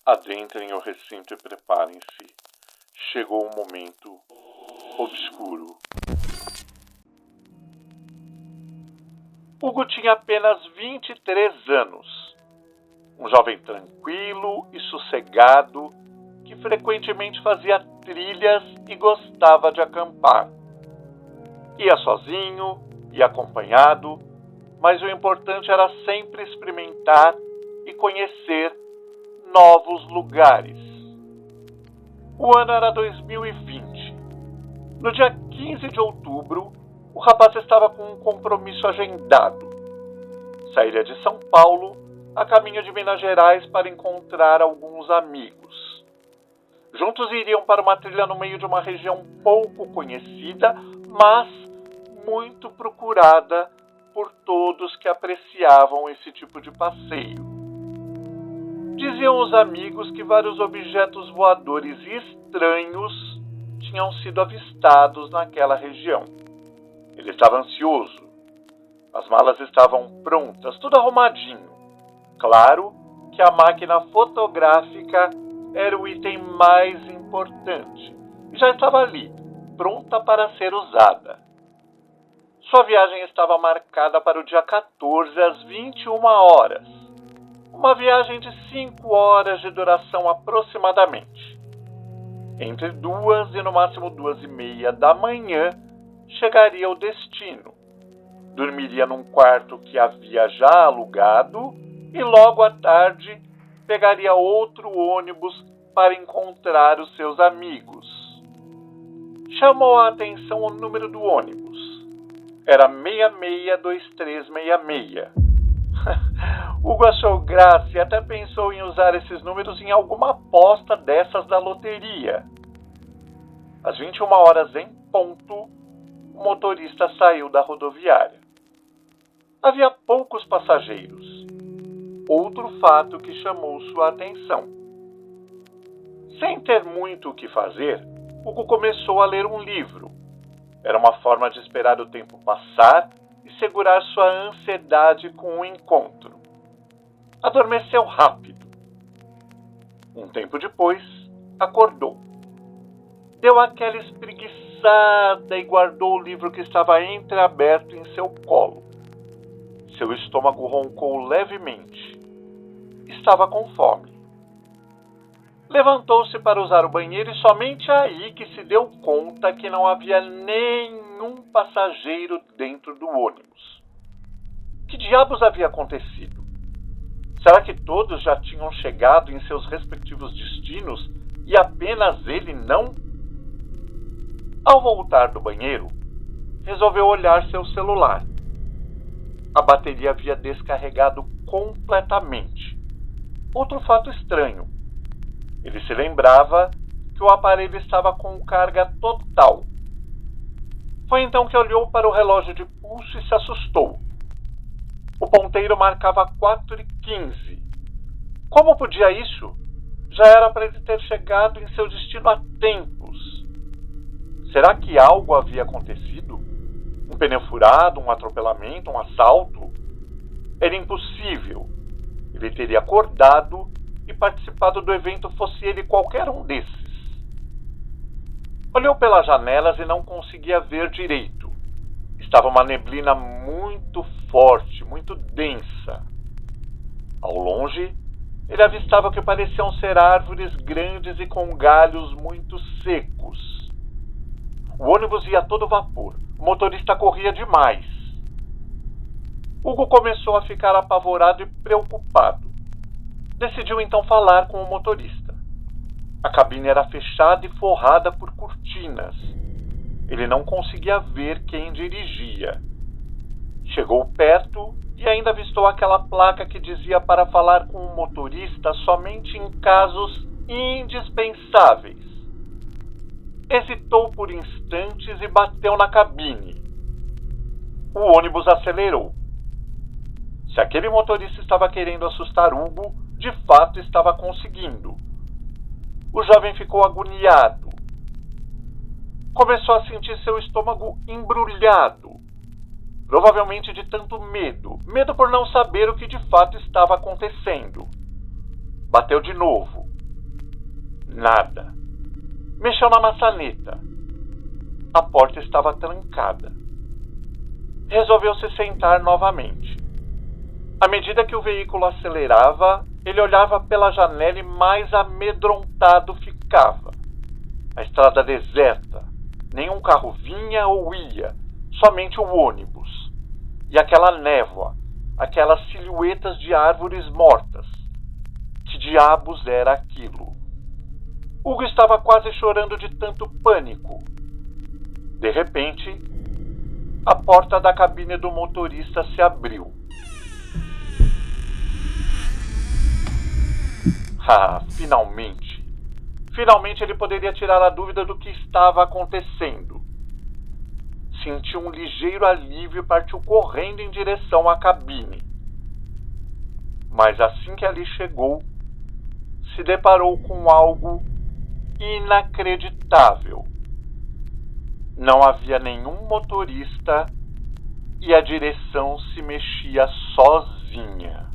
Adentrem o recinto e preparem-se. Chegou o momento obscuro. Hugo tinha apenas 23 anos. Um jovem tranquilo e sossegado que frequentemente fazia trilhas e gostava de acampar. Ia sozinho, ia acompanhado, mas o importante era sempre experimentar e conhecer novos lugares. O ano era 2020. No dia 15 de outubro, o rapaz estava com um compromisso agendado. Sairia de São Paulo a caminho de Minas Gerais para encontrar alguns amigos. Juntos iriam para uma trilha no meio de uma região pouco conhecida, mas muito procurada por todos que apreciavam esse tipo de passeio. Diziam os amigos que vários objetos voadores estranhos tinham sido avistados naquela região. Ele estava ansioso. As malas estavam prontas, tudo arrumadinho. Claro que a máquina fotográfica era o item mais importante e já estava ali, pronta para ser usada. Sua viagem estava marcada para o dia 14 às 21 horas. Uma viagem de 5 horas de duração aproximadamente. Entre 2 e no máximo 2:30 da manhã, chegaria ao destino. Dormiria num quarto que havia já alugado e logo à tarde pegaria outro ônibus para encontrar os seus amigos. Chamou a atenção o número do ônibus. Era 662366. Hugo achou graça e até pensou em usar esses números em alguma aposta dessas da loteria. Às 21 horas em ponto, o motorista saiu da rodoviária. Havia poucos passageiros. Outro fato que chamou sua atenção. Sem ter muito o que fazer, Hugo começou a ler um livro. Era uma forma de esperar o tempo passar e segurar sua ansiedade com o encontro. Adormeceu rápido. Um tempo depois, acordou. Deu aquela espreguiçada e guardou o livro que estava entreaberto em seu colo. Seu estômago roncou levemente. Estava com fome. Levantou-se para usar o banheiro e somente aí que se deu conta que não havia nenhum passageiro dentro do ônibus. Que diabos havia acontecido? Será que todos já tinham chegado em seus respectivos destinos e apenas ele não? Ao voltar do banheiro, resolveu olhar seu celular. A bateria havia descarregado completamente. Outro fato estranho. Ele se lembrava que o aparelho estava com carga total. Foi então que olhou para o relógio de pulso e se assustou. O ponteiro marcava 4:15. Como podia isso? Já era para ele ter chegado em seu destino há tempos. Será que algo havia acontecido? Um pneu furado, um atropelamento, um assalto? Era impossível. Ele teria acordado e participado do evento, fosse ele qualquer um desses. Olhou pelas janelas e não conseguia ver direito. Estava uma neblina muito forte, muito densa. Ao longe, ele avistava o que pareciam ser árvores grandes e com galhos muito secos. O ônibus ia a todo vapor. O motorista corria demais. Hugo começou a ficar apavorado e preocupado. Decidiu então falar com o motorista. A cabine era fechada e forrada por cortinas. Ele não conseguia ver quem dirigia. Chegou perto e ainda avistou aquela placa que dizia para falar com o motorista somente em casos indispensáveis. Hesitou por instantes e bateu na cabine. O ônibus acelerou. Se aquele motorista estava querendo assustar Hugo, de fato estava conseguindo. O jovem ficou agoniado. Começou a sentir seu estômago embrulhado. Provavelmente de tanto medo. Medo por não saber o que de fato estava acontecendo. Bateu de novo. Nada. Mexeu na maçaneta. A porta estava trancada. Resolveu se sentar novamente. À medida que o veículo acelerava, ele olhava pela janela e mais amedrontado ficava. A estrada deserta. Nenhum carro vinha ou ia, somente o ônibus. E aquela névoa, aquelas silhuetas de árvores mortas. Que diabos era aquilo? Hugo estava quase chorando de tanto pânico. De repente, a porta da cabine do motorista se abriu. Ah, finalmente! Finalmente ele poderia tirar a dúvida do que estava acontecendo. Sentiu um ligeiro alívio e partiu correndo em direção à cabine. Mas assim que ali chegou, se deparou com algo inacreditável. Não havia nenhum motorista e a direção se mexia sozinha.